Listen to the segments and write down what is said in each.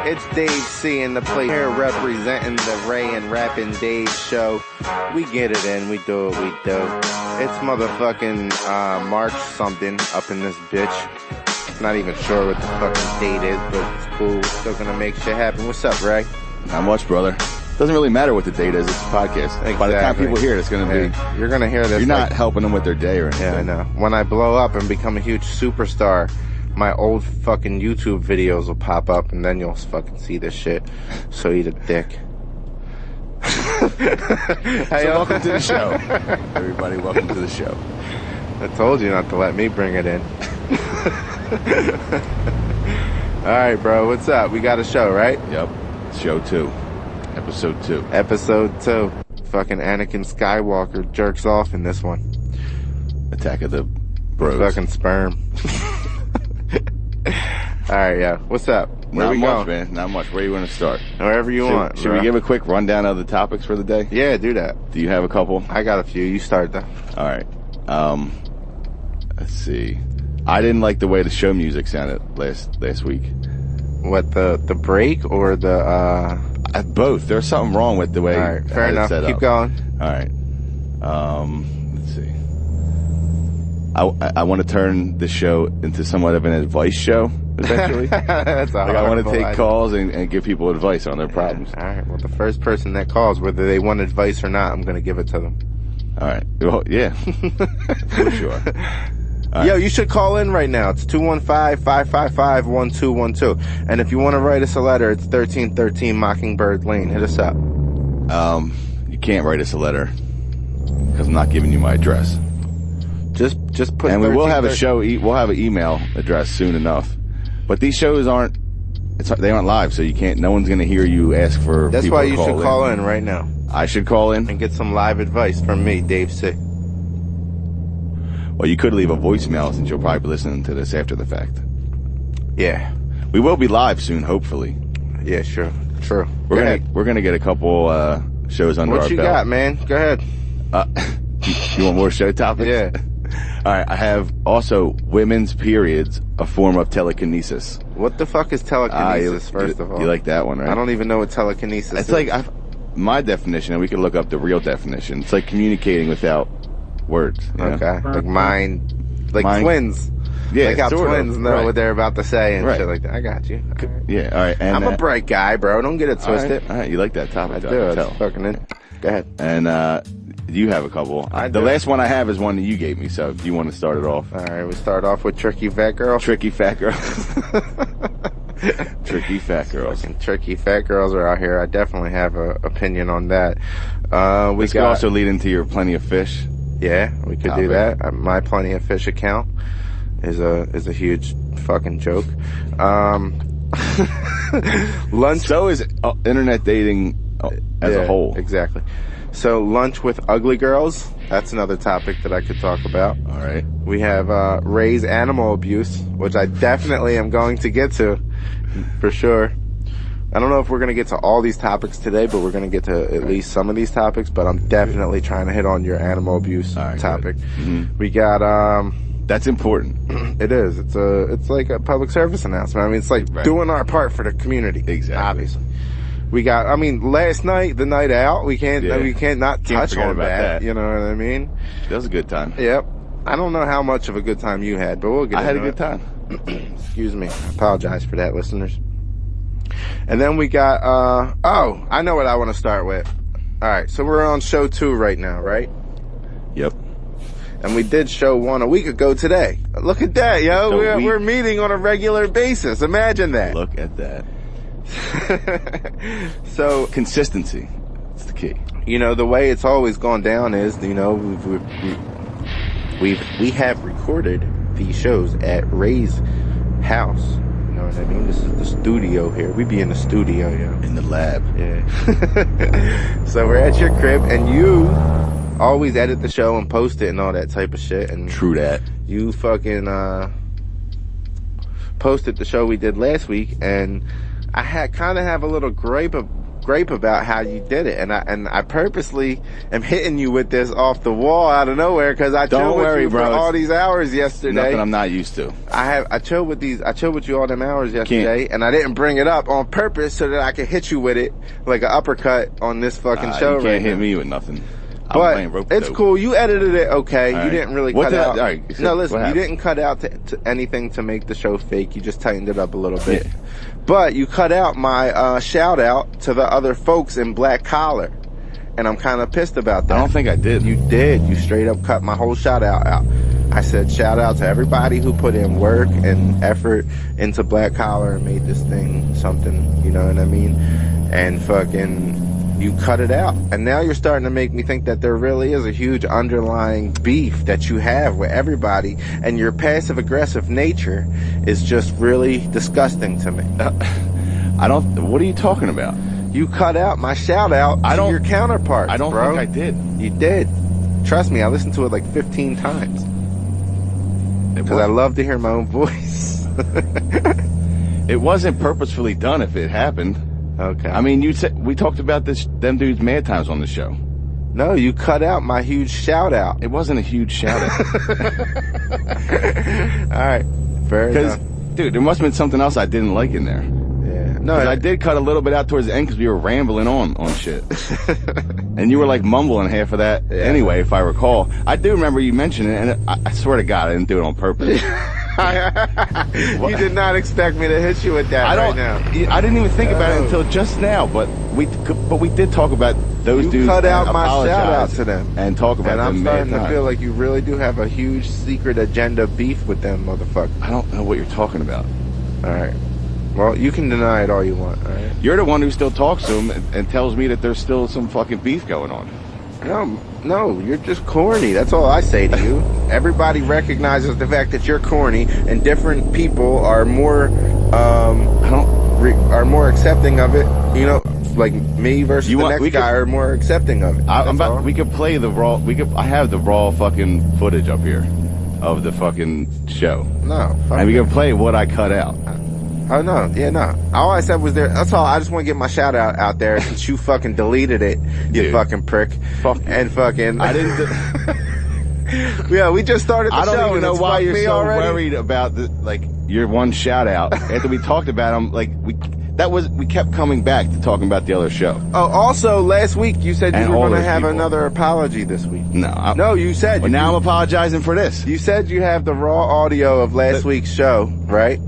It's Dave C in the place here representing the Ray and Rapping Dave show. We get it in, we do what we do. It's motherfucking March something up in this bitch. Not even sure what the fucking date is, but it's cool. Still gonna make shit happen. What's up, Ray? Not much, brother. Doesn't really matter what the date is. It's a podcast. Exactly. By the time people hear it, it's going to be... You're going to hear this. You're not helping them with their day or anything. Yeah, I know. When I blow up and become a huge superstar, my old fucking YouTube videos will pop up, and then you'll fucking see this shit. So eat a dick. Hey, welcome to the show. Everybody, welcome to the show. I told you not to let me bring it in. All right, bro. What's up? We got a show, right? Yep. Show 2. Episode 2. Episode 2. Fucking Anakin Skywalker jerks off in this one. Attack of the Bros. Fucking sperm. Alright, yeah. What's up? Where Not we much, going? man. Not much. Where you want to start? Wherever you want. Should we give a quick rundown of the topics for the day? Yeah, do that. Do you have a couple? I got a few. You start though. Alright. Let's see. I didn't like the way the show music sounded last week. What, the break or the both. There's something wrong with the way. All right, fair enough. Keep going. All right. Let's see. I want to turn the show into somewhat of an advice show eventually. That's I want to take calls and give people advice on their problems. All right. Well, the first person that calls, whether they want advice or not, I'm going to give it to them. All right. Well, yeah. For sure. Right. Yo, you should call in right now. It's 215-555-1212. And if you want to write us a letter, it's 1313 Mockingbird Lane. Hit us up. You can't write us a letter because I'm not giving you my address. Just put. And we will have a show. We'll have an email address soon enough. But these shows they aren't live, so you can't. No one's going to hear you ask for. That's people why to you should call in right now. I should call in and get some live advice from me, Dave C. Well, you could leave a voicemail since you'll probably be listening to this after the fact. Yeah. We will be live soon, hopefully. Yeah, sure. True. We're gonna get a couple shows under our belt. What you got, man? Go ahead. You want more show topics? Yeah. All right, I have also women's periods, a form of telekinesis. What the fuck is telekinesis, first of all? You like that one, right? I don't even know what telekinesis is. It's like my definition, and we could look up the real definition. It's like communicating without words. Okay. Like mind, twins. Yeah, like how twins know what they're about to say and right. shit like that. I got you. All right. Yeah, all right. And, I'm a bright guy, bro. Don't get it twisted. All right, you like that topic. I do. It's fucking in. Go ahead. And you have a couple. The last one I have is one that you gave me, so if you want to start it off. All right, we start off with Tricky Fat Girl. Tricky Fat Girl. Tricky Fat Girls. Fucking tricky fat girls are out here. I definitely have an opinion on that. This could also lead into your Plenty of Fish. Yeah, we could do that. My Plenty of Fish account is a huge fucking joke. Lunch. So is internet dating as a whole. Exactly. So lunch with ugly girls. That's another topic that I could talk about. All right. We have Ray's animal abuse, which I definitely am going to get to, for sure. I don't know if we're going to get to all these topics today, but we're going to get to at least some of these topics, but I'm definitely trying to hit on your animal abuse topic. Mm-hmm. We got, that's important. It is. It's like a public service announcement. I mean, it's like doing our part for the community. Exactly. Obviously. We got, last night, the night out, we can't not touch on that. You know what I mean? That was a good time. Yep. I don't know how much of a good time you had, but we'll get into it. I had a good time. Excuse me. I apologize for that, listeners. And then we got, I know what I want to start with. All right, so we're on show 2 right now, right? Yep. And we did show 1 a week ago today. Look at that, yo. We're meeting on a regular basis. Imagine that. Look at that. So consistency. It's the key. You know, the way it's always gone down is, we have recorded these shows at Ray's house. You know what I mean? This is the studio here. We be in the studio, yo. In the lab. Yeah. So we're at your crib, and you always edit the show and post it and all that type of shit. And true that. You fucking posted the show we did last week, and I kind of have a little gripe gripe about how you did it, and I purposely am hitting you with this off the wall out of nowhere because I chilled with you for all these hours yesterday. Nothing I'm not used to. I chilled with you all them hours yesterday, and I didn't bring it up on purpose so that I could hit you with it like an uppercut on this fucking show. You can't hit me with nothing. But it's cool. You edited it okay. All you didn't really cut out. All right, no, listen, you didn't cut out to anything to make the show fake. You just tightened it up a little bit. Yeah. But you cut out my shout out to the other folks in Black Collar. And I'm kind of pissed about that. I don't think I did. You did. You straight up cut my whole shout out. I said shout out to everybody who put in work and effort into Black Collar and made this thing something, you know what I mean? And fucking... you cut it out, and now you're starting to make me think that there really is a huge underlying beef that you have with everybody, and your passive-aggressive nature is just really disgusting to me. What are you talking about? You cut out my shout-out to your counterpart, I don't bro. think I did. You did. Trust me, I listened to it like 15 times. Because I love to hear my own voice. It wasn't purposefully done if it happened. Okay. I mean, we talked about them dudes mad times on the show. No, you cut out my huge shout out. It wasn't a huge shout out. All right. Fair enough. Dude, there must have been something else I didn't like in there. Yeah. No, I did cut a little bit out towards the end because we were rambling on shit. And you were like mumbling half of that anyway, if I recall. I do remember you mentioning it, and I swear to God, I didn't do it on purpose. You did not expect me to hit you with that right now. I didn't even think about it until just now, but we did talk about those dudes. You cut out my shout out to them and talk about them. And I'm starting to feel like you really do have a huge secret agenda beef with them motherfuckers. I don't know what you're talking about. All right. Well, you can deny it all you want. All right. You're the one who still talks to them and tells me that there's still some fucking beef going on. No, you're just corny. That's all I say to you. Everybody recognizes the fact that you're corny, and different people are more, are more accepting of it. You know, like me versus the next guy are more accepting of it. We could play the raw. I have the raw fucking footage up here of the fucking show. No, and we can play what I cut out. Oh, no. Yeah, no. All I said was there. That's all. I just want to get my shout out there since you fucking deleted it, you fucking prick. Fuck and fucking. I didn't. Yeah, we just started the show. I don't even know why you're so already. worried about your one shout out. After we talked about them, we kept coming back to talking about the other show. Oh, also last week you said you were going to have another apology this week. No, you said. Well, now I'm apologizing for this. You said you have the raw audio of last week's show, right?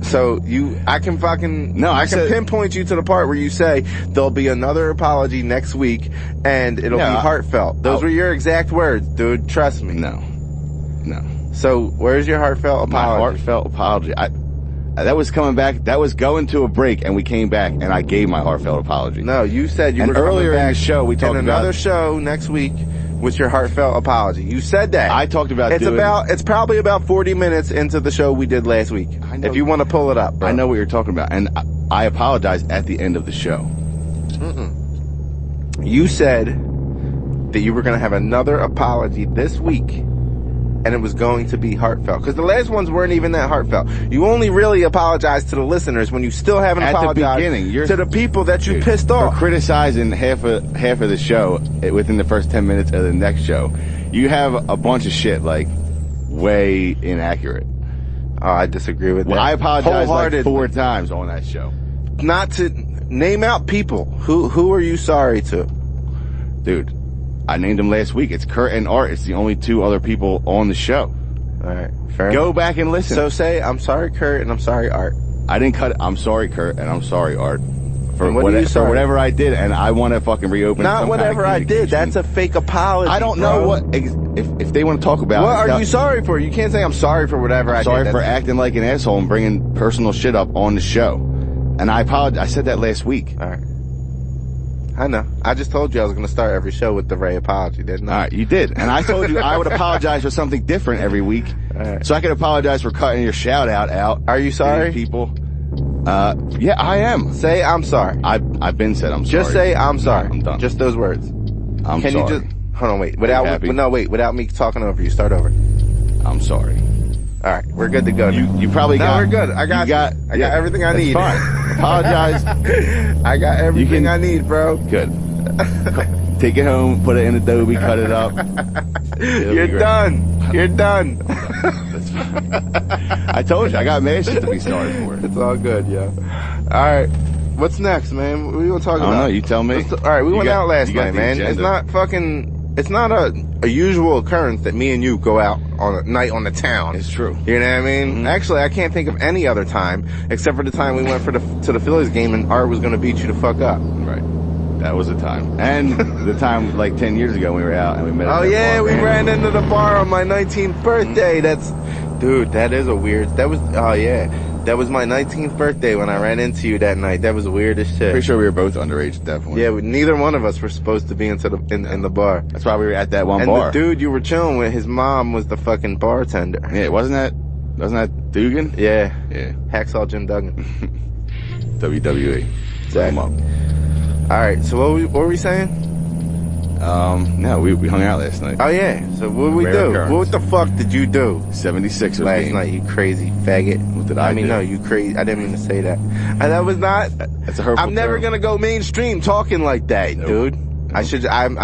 So I can pinpoint you to the part where you say there'll be another apology next week and it'll be heartfelt. Those were your exact words, dude. Trust me. No. So where's your heartfelt apology? My heartfelt apology. That was coming back. That was going to a break, and we came back, and I gave my heartfelt apology. No, you said you were earlier coming back in the show we talked about another show next week with your heartfelt apology. You said that. I talked about it's probably about 40 minutes into the show we did last week. I know, if you want to pull it up, bro. I know what you're talking about, and I apologized at the end of the show. You said that you were going to have another apology this week, and it was going to be heartfelt. Because the last ones weren't even that heartfelt. You only really apologized to the listeners when you still haven't apologized to the people that you pissed off. For criticizing half of the show within the first 10 minutes of the next show. You have a bunch of shit, way inaccurate. Oh, I disagree with that. I apologized 4 times on that show. Not to name out people. Who are you sorry to? Dude, I named them last week. It's Kurt and Art. It's the only 2 other people on the show. All right, fair Go enough. back and listen. So say, I'm sorry, Kurt, and I'm sorry, Art. I didn't cut it. I'm sorry, Kurt, and I'm sorry, Art. For whatever I did, and I want to fucking reopen. Not whatever I did. That's a fake apology. I don't know what if they want to talk about. What are you sorry for? You can't say I'm sorry for whatever I did. Sorry for acting like an asshole and bringing personal shit up on the show. And I apologize. I said that last week. All right. I know. I just told you I was going to start every show with the Ray apology, didn't I? All right, you did. And I told you I would apologize for something different every week. All right. So I could apologize for cutting your shout out. Are you sorry? People. Yeah, I am. Say I'm sorry. I've been said I'm sorry. Just say I'm sorry. No, I'm done. Just those words. I'm sorry. Can you just hold on? Wait. Without me talking over you. Start over. I'm sorry. All right, we're good to go. You probably got. No, we're good. I got everything I need. Fine. apologize. I got everything I need, bro. Good. Take it home, put it in Adobe, cut it up. You're done. You're done. I told you, I got mad shit to be sorry for. It's all good, yo. All right. What's next, man? What are we gonna talk about? I don't know. You tell me. All right, we went out last night, man. Agenda. It's not a usual occurrence that me and you go out on a night on the town. It's true. You know what I mean? Mm-hmm. Actually, I can't think of any other time except for the time we went to the Phillies game and Art was gonna beat you the fuck up. Right. That was the time. And the time like 10 years ago we were out and we met. Oh yeah, we ran into the bar on my 19th birthday. Dude, that is a weird. That was that was my 19th birthday when I ran into you that night. That was weird as shit. Pretty sure we were both underage at that point. Yeah, neither one of us were supposed to be in the bar. That's why we were at that one and bar. And the dude you were chilling with, his mom was the fucking bartender. Yeah, wasn't that Dugan? Yeah. Yeah. Hacksaw Jim Duggan. WWE. Exactly. All right, so what were we saying? No, we hung out last night. Oh yeah, so what did we do? Occurrence. What the fuck did you do? 76 last night, you crazy faggot. What did I do? No, you crazy. I didn't mean to say that. That was not. That's a hurtful I'm never term. gonna go mainstream talking like that, dude. I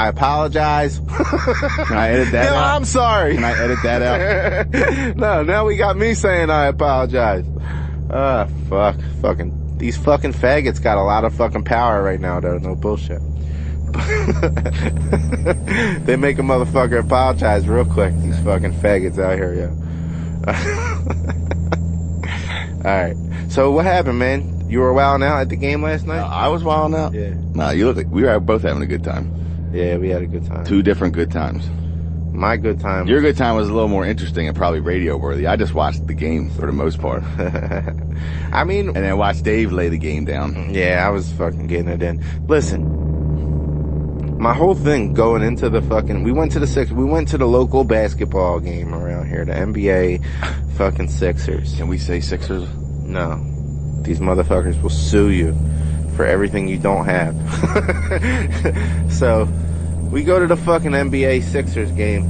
apologize. Can I edit that out? No, I'm sorry. Can I edit that out? No, now we got me saying I apologize. Fucking. These fucking faggots got a lot of fucking power right now, though. No bullshit. They make a motherfucker apologize real quick. These fucking faggots out here, yo. Alright. So what happened, man? You were wilding out at the game last night? I was wilding out? Yeah. Nah, you look like we were both having a good time. Yeah, we had a good time. 2 different good times. My good time. Your good time was a little more interesting and probably radio worthy. I just watched the game for the most part. I mean, and then watched Dave lay the game down. Yeah, I was fucking getting it in. Listen, my whole thing going into the fucking, we went to the local basketball game around here, the NBA fucking Sixers. Can we say Sixers? No. These motherfuckers will sue you for everything you don't have. So, we go to the fucking NBA Sixers game.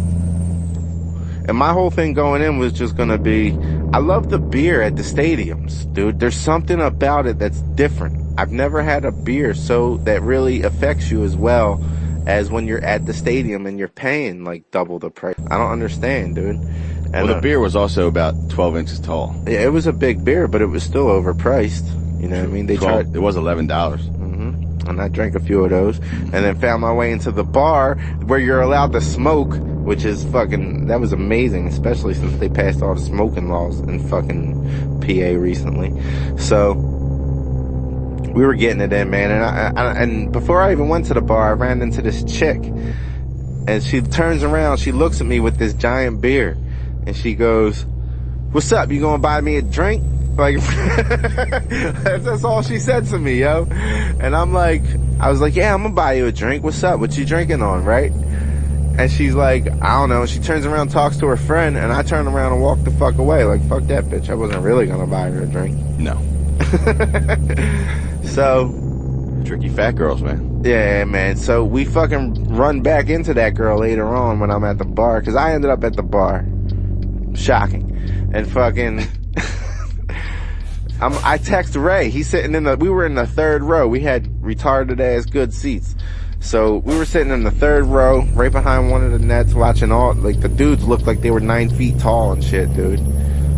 And my whole thing going in was just gonna be, I love the beer at the stadiums, dude. There's something about it that's different. I've never had a beer that really affects you as well as when you're at the stadium and you're paying like double the price. I don't understand, dude. And the beer was also about 12 inches tall. Yeah, it was a big beer, but it was still overpriced. You know what I mean? It was $11. And I drank a few of those, and then found my way into the bar where you're allowed to smoke, which is that was amazing, especially since they passed all the smoking laws in fucking PA recently. So, we were getting it in, man, and before I even went to the bar, I ran into this chick, and she turns around, she looks at me with this giant beer, and she goes, "What's up, you gonna buy me a drink?" Like, that's all she said to me, yo. And I was like, yeah, I'm gonna buy you a drink. What's up? What you drinking on, right? And she's like, I don't know. She turns around, talks to her friend, and I turn around and walk the fuck away. Like, fuck that bitch. I wasn't really gonna buy her a drink. No. So. Tricky fat girls, man. Yeah, man. So we fucking run back into that girl later on when I'm at the bar, because I ended up at the bar. Shocking. And fucking... I text Ray. He's sitting we were in the 3rd row. We had retarded ass good seats. So we were sitting in the 3rd row, right behind one of the nets, watching the dudes looked like they were 9 feet tall and shit, dude.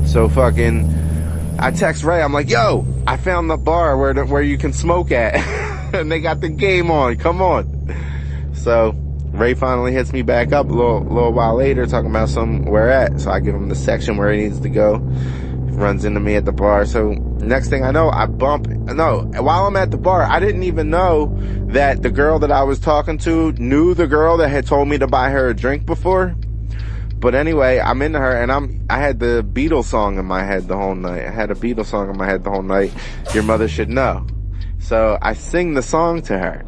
So fucking, I text Ray. I'm like, yo, I found the bar where you can smoke at. And they got the game on. Come on. So Ray finally hits me back up a little while later, talking about where at. So I give him the section where he needs to go. Runs into me at the bar. So next thing I know, while I'm at the bar, I didn't even know that the girl that I was talking to knew the girl that had told me to buy her a drink before. But anyway, I'm into her, and I had the Beatles song in my head the whole night. Your Mother Should Know. So I sing the song to her,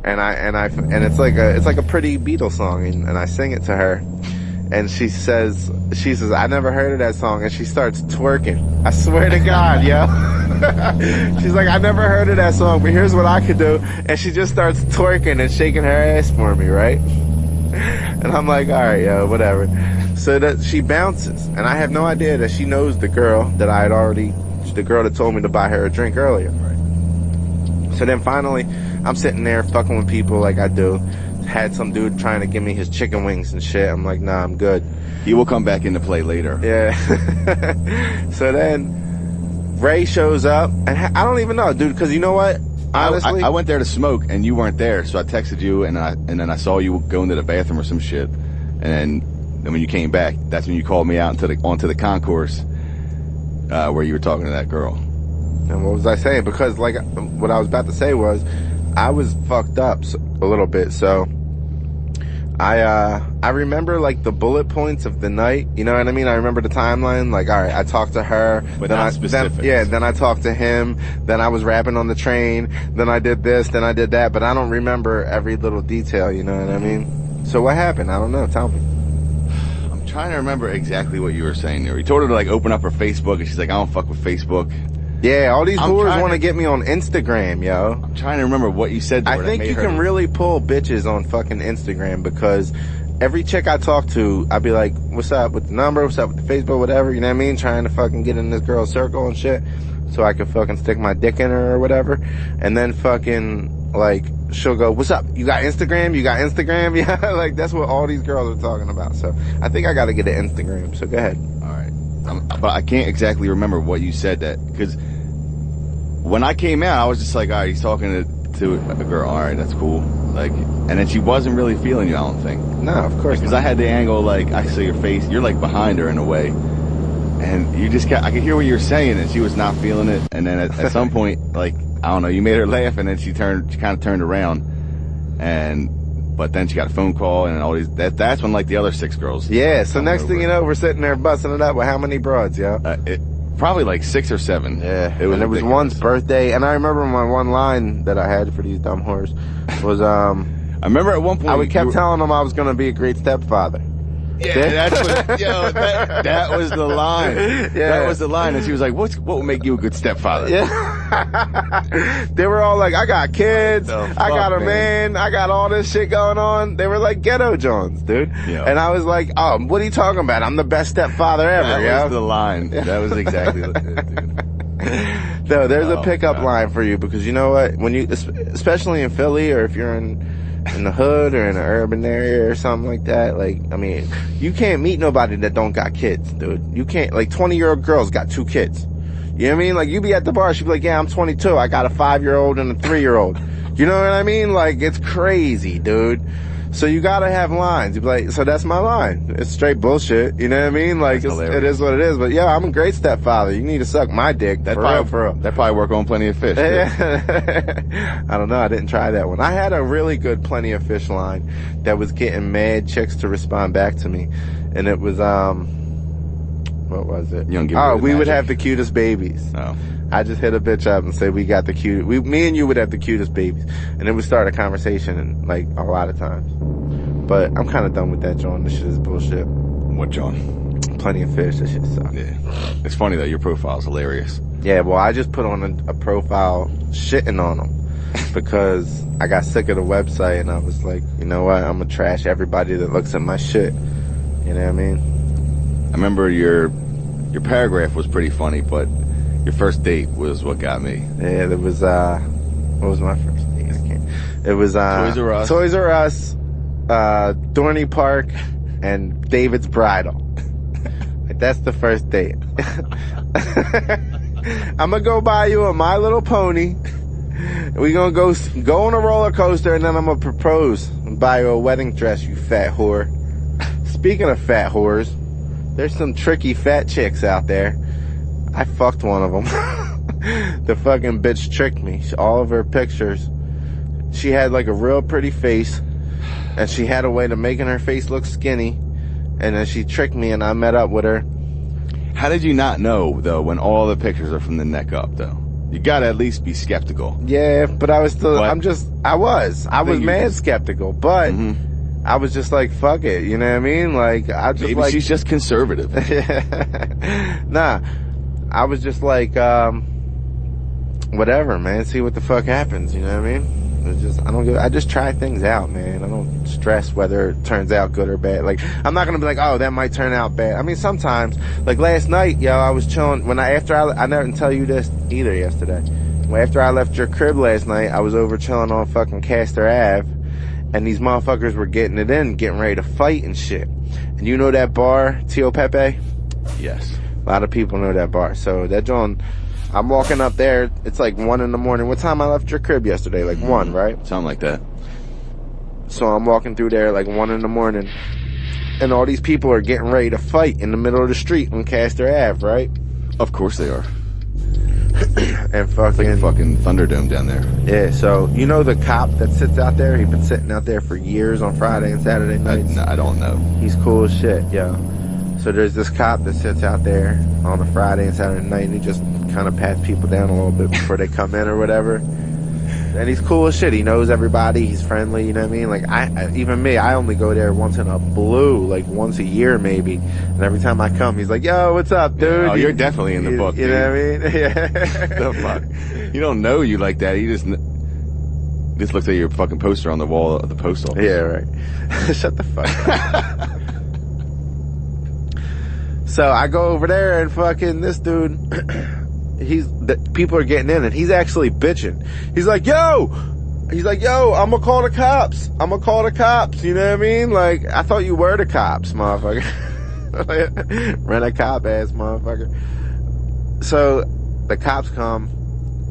and it's like a pretty Beatles song, and I sing it to her. And she says, I never heard of that song. And she starts twerking. I swear to God, yo. She's like, I never heard of that song, but here's what I could do. And she just starts twerking and shaking her ass for me, right? And I'm like, all right, yo, whatever. So that she bounces. And I have no idea that she knows the girl that told me to buy her a drink earlier. Right. So then finally, I'm sitting there fucking with people like I do. Had some dude trying to give me his chicken wings and shit. I'm like, nah, I'm good. He will come back into play later. Yeah. So then Ray shows up, and I don't even know, dude, because you know what? Honestly, I went there to smoke, and you weren't there, so I texted you, and then I saw you go into the bathroom or some shit, and then when you came back, that's when you called me out onto the concourse where you were talking to that girl. And what was I saying? Because like what I was about to say was, I was fucked up a little bit, so I remember like the bullet points of the night, you know what I mean? I remember the timeline, like, all right, I talked to her, but not specifics. Then I talked to him, then I was rapping on the train, then I did this, then I did that, but I don't remember every little detail, you know what I mean? So what happened? I don't know, tell me. I'm trying to remember exactly what you were saying there. You told her to like open up her Facebook, and she's like, I don't fuck with Facebook. Yeah, all these whores want to get me on Instagram, yo. I'm trying to remember what you said to her. I think you can really pull bitches on fucking Instagram, because every chick I talk to, I'd be like, what's up with the number? What's up with the Facebook? Whatever, you know what I mean? Trying to fucking get in this girl's circle and shit so I can fucking stick my dick in her or whatever. And then fucking, like, she'll go, what's up? You got Instagram? You got Instagram? Yeah, like, that's what all these girls are talking about. So I think I got to get an Instagram. So go ahead. All right. But I can't exactly remember what you said that, because when I came out, I was just like, all right, he's talking to a girl. All right, that's cool. Like, and then she wasn't really feeling you, I don't think. No, of course. Because I had the angle, like, I saw your face. You're like behind her in a way, and you just I could hear what you were saying, and she was not feeling it. And then at some point, like, I don't know, you made her laugh, and then she kind of turned around, but then she got a phone call and all these. That's when like the other 6 girls. Yeah. So next thing you know, we're sitting there busting it up with how many broads, yo? Probably like 6 or 7. Yeah. It was one's birthday, and I remember my one line that I had for these dumb whores was I remember at one point I kept telling them I was going to be a great stepfather. Yeah, that's what, yo, that was the line. Yeah. That was the line. And she was like, what will make you a good stepfather? Yeah. They were all like, I got kids, I got a man, I got all this shit going on. They were like ghetto Jones, dude. Yo. And I was like, oh, what are you talking about? I'm the best stepfather ever, That was the line. That was exactly it, dude. No, there's a pickup line for you, because you know what? When you, especially in Philly, or if you're in the hood or in an urban area or something like that, like, I mean, you can't meet nobody that don't got kids, dude. You can't, like, 20-year-old girls got 2 kids. You know what I mean? Like, you be at the bar, she be like, yeah, I'm 22, I got a 5-year-old and a 3-year-old. You know what I mean? Like, it's crazy, dude. So you gotta have lines. You be like, so that's my line. It's straight bullshit. You know what I mean? Like, it is what it is. But yeah, I'm a great stepfather. You need to suck my dick. For real. That probably work on Plenty of Fish. I don't know. I didn't try that one. I had a really good Plenty of Fish line that was getting mad chicks to respond back to me. And it was, what was it? We would have the cutest babies. Oh. I just hit a bitch up and say we got the me and you would have the cutest babies, and it would start a conversation, and like a lot of times. But I'm kind of done with that, John. This shit is bullshit. What, John? Plenty of Fish. That shit sucks. Yeah. It's funny though. Your profile's hilarious. Yeah. Well, I just put on a profile shitting on them because I got sick of the website, and I was like, you know what? I'm gonna trash everybody that looks at my shit. You know what I mean? I remember your paragraph was pretty funny, but your first date was what got me. Yeah, there was, what was my first date? I can't. It was, Toys R Us, Dorney Park, and David's Bridal. Like, that's the first date. I'm gonna go buy you a My Little Pony. We gonna go on a roller coaster, and then I'm gonna propose and buy you a wedding dress, you fat whore. Speaking of fat whores, there's some tricky fat chicks out there. I fucked one of them. The fucking bitch tricked me. All of her pictures, she had like a real pretty face, and she had a way to making her face look skinny, and then she tricked me, and I met up with her. How did you not know, though, when all the pictures are from the neck up, though? You gotta at least be skeptical. Yeah, but I was still, I was mad skeptical, but I was just like, fuck it, you know what I mean? Like, Maybe she's just conservative. Nah. I was just like, whatever, man. See what the fuck happens. You know what I mean? I just try things out, man. I don't stress whether it turns out good or bad. Like, I'm not gonna be like, oh, that might turn out bad. I mean, sometimes, like last night, yo, I was chilling. I didn't tell you this either yesterday. Well, after I left your crib last night, I was over chilling on fucking Castor Ave, and these motherfuckers were getting it in, getting ready to fight and shit. And you know that bar, Tio Pepe? Yes. A lot of people know that bar. So that John, I'm walking up there. It's like 1 in the morning. What time I left your crib yesterday? Like 1, right? Something like that. So I'm walking through there like 1 in the morning, and all these people are getting ready to fight in the middle of the street on Castor Ave, right? Of course they are. And fucking Thunderdome down there. Yeah, so you know the cop that sits out there? He's been sitting out there for years on Friday and Saturday nights. I don't know. He's cool as shit, yo. So there's this cop that sits out there on a Friday and Saturday night, and he just kind of pats people down a little bit before they come in or whatever. And he's cool as shit. He knows everybody. He's friendly. You know what I mean? Like even me, I only go there once in a blue, like once a year maybe. And every time I come, he's like, "Yo, what's up, dude?" Oh, you're definitely in the book. You know what I mean? Yeah. The fuck? You don't know you like that. He just looks at your fucking poster on the wall of the post office. Yeah, right. Shut the fuck up. So I go over there and fucking this dude. People are getting in, and he's actually bitching. He's like, yo, I'm gonna call the cops. You know what I mean? Like, I thought you were the cops, motherfucker. Rent a cop ass motherfucker. So the cops come.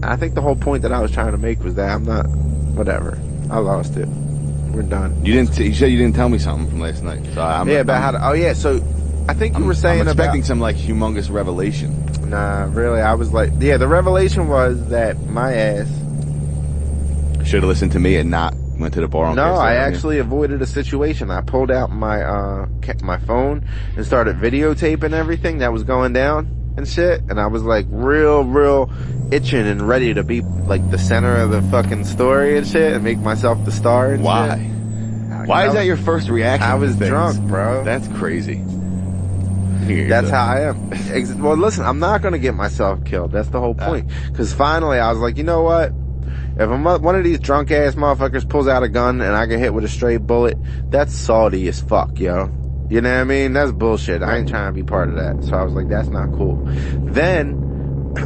I think the whole point that I was trying to make was that I'm not, whatever. I lost it. We're done. You said you didn't tell me something from last night. So so I think you were saying I'm expecting some like humongous revelation. Nah, really, I was like, yeah, the revelation was that my ass should have listened to me and not went to the bar. No, I actually avoided a situation. I pulled out my my phone and started videotaping everything that was going down and shit, and I was like real itching and ready to be like the center of the fucking story and shit and make myself the star and Why? Shit. Why is that your first reaction? I was drunk, bro. That's crazy. That's how I am. Well, listen, I'm not going to get myself killed. That's the whole point. Because finally, I was like, you know what? If one of these drunk ass motherfuckers pulls out a gun and I get hit with a straight bullet, that's salty as fuck, yo. You know what I mean? That's bullshit. I ain't trying to be part of that. So I was like, that's not cool. Then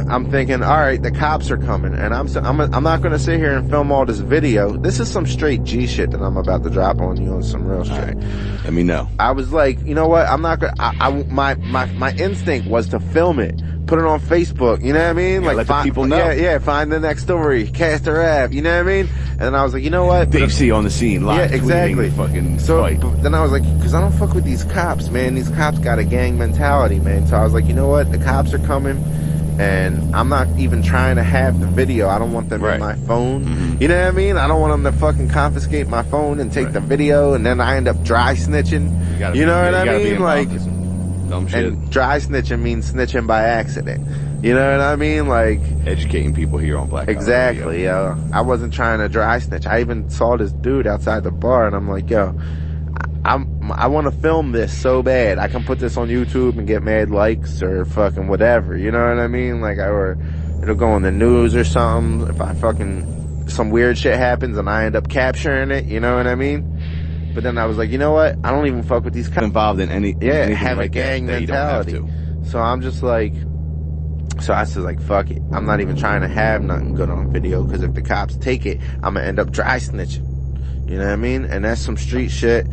I'm thinking, all right, the cops are coming, and I'm not going to sit here and film all this video. This is some straight G shit that I'm about to drop on you on some real shit. Right. Let me know. I was like, you know what? I'm not going to, my instinct was to film it, put it on Facebook, you know what I mean? Yeah, like, let the people know. Yeah, find the next story, Castor Ave, you know what I mean? And then I was like, you know what? Dave C on the scene, live yeah, exactly. The fucking so fight. Then I was like, because I don't fuck with these cops, man. These cops got a gang mentality, man. So I was like, you know what? The cops are coming. And I'm not even trying to have the video. I don't want them in my phone. Mm-hmm. You know what I mean? I don't want them to fucking confiscate my phone and take the video, and then I end up dry snitching. You know what I mean? Like, dumb shit. And dry snitching means snitching by accident. You know what I mean? Like, educating people here on Black. Exactly, yo. I wasn't trying to dry snitch. I even saw this dude outside the bar, and I'm like, yo, I want to film this so bad. I can put this on YouTube and get mad likes or fucking whatever. You know what I mean? Like, or it'll go on the news or something. If I fucking, some weird shit happens and I end up capturing it, you know what I mean? But then I was like, you know what? I don't even fuck with these cops. Involved in have a gang mentality. So I'm just like, so I said, like, fuck it. I'm not even trying to have nothing good on video, because if the cops take it, I'm gonna end up dry snitching. You know what I mean? And that's some street shit.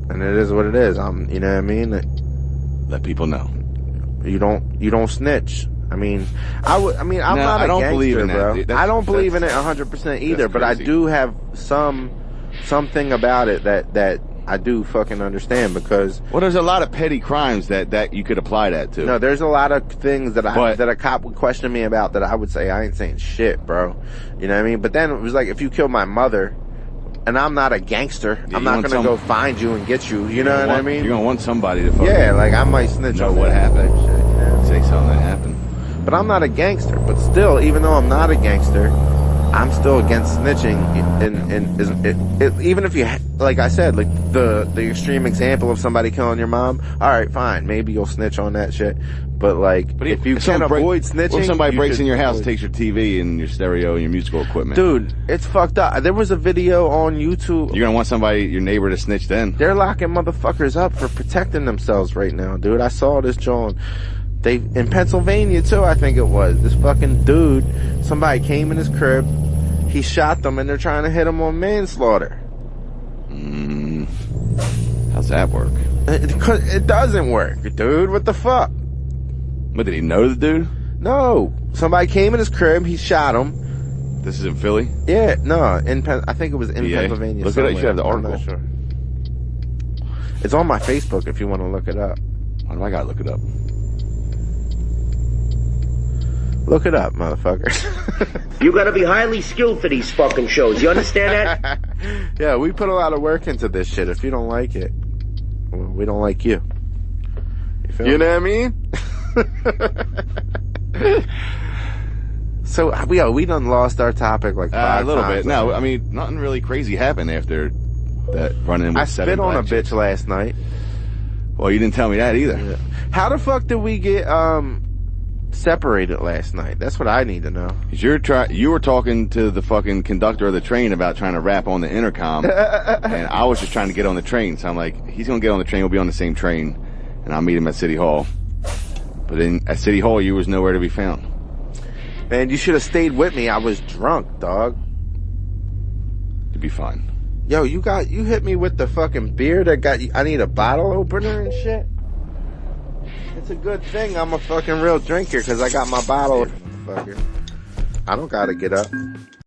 And it is what it is. You know what I mean? Let people know. You don't snitch. I mean, I'm not a gangster, believe in bro. That. I don't believe in it 100% either, but I do have something about it that I do fucking understand, because there's a lot of petty crimes that you could apply that to. No, there's a lot of things that a cop would question me about that I would say I ain't saying shit, bro. You know what I mean? But then it was like, if you kill my mother, and I'm not a gangster, I'm not gonna go find you and get you. You know what I mean? You're gonna want somebody to fucking like I might snitch know on what happened. Shit, you know? Say something that happened. But I'm not a gangster. But still, even though I'm not a gangster, I'm still against snitching. And even if you, like I said, like the extreme example of somebody killing your mom. All right, fine, maybe you'll snitch on that shit. But like, if you can avoid snitching, if somebody breaks in your house, takes your TV and your stereo and your musical equipment, dude, it's fucked up. There was a video on YouTube. You're gonna want your neighbor to snitch then. They're locking motherfuckers up for protecting themselves right now, dude. I saw this John. They in Pennsylvania too, I think it was. This fucking dude, somebody came in his crib, he shot them, and they're trying to hit him on manslaughter. How's that work? It doesn't work, dude. What the fuck? What, did he know the dude? No. Somebody came in his crib, he shot him. This is in Philly? Yeah, no, I think it was in Pennsylvania. Look at it, you should have the article. I'm not sure. It's on my Facebook if you want to look it up. Why do I gotta look it up? Look it up, motherfucker. You gotta be highly skilled for these fucking shows. You understand that? Yeah, we put a lot of work into this shit. If you don't like it, well, we don't like you. You know what I mean? So, we done lost our topic like 5 a little times. bit. No, I mean, nothing really crazy happened after that run-in with I spit on a bitch last night. Well, you didn't tell me that either. Yeah. How the fuck did we get separated last night? That's what I need to know. You were talking to the fucking conductor of the train about trying to rap on the intercom, and I was just trying to get on the train. So I'm like, he's gonna get on the train. We'll be on the same train, and I'll meet him at City Hall. But at City Hall, you was nowhere to be found. Man, you should have stayed with me. I was drunk, dog. You'd be fine. Yo, you hit me with the fucking beer that I need a bottle opener and shit. It's a good thing I'm a fucking real drinker because I got my bottle. Fucker. I don't gotta get up.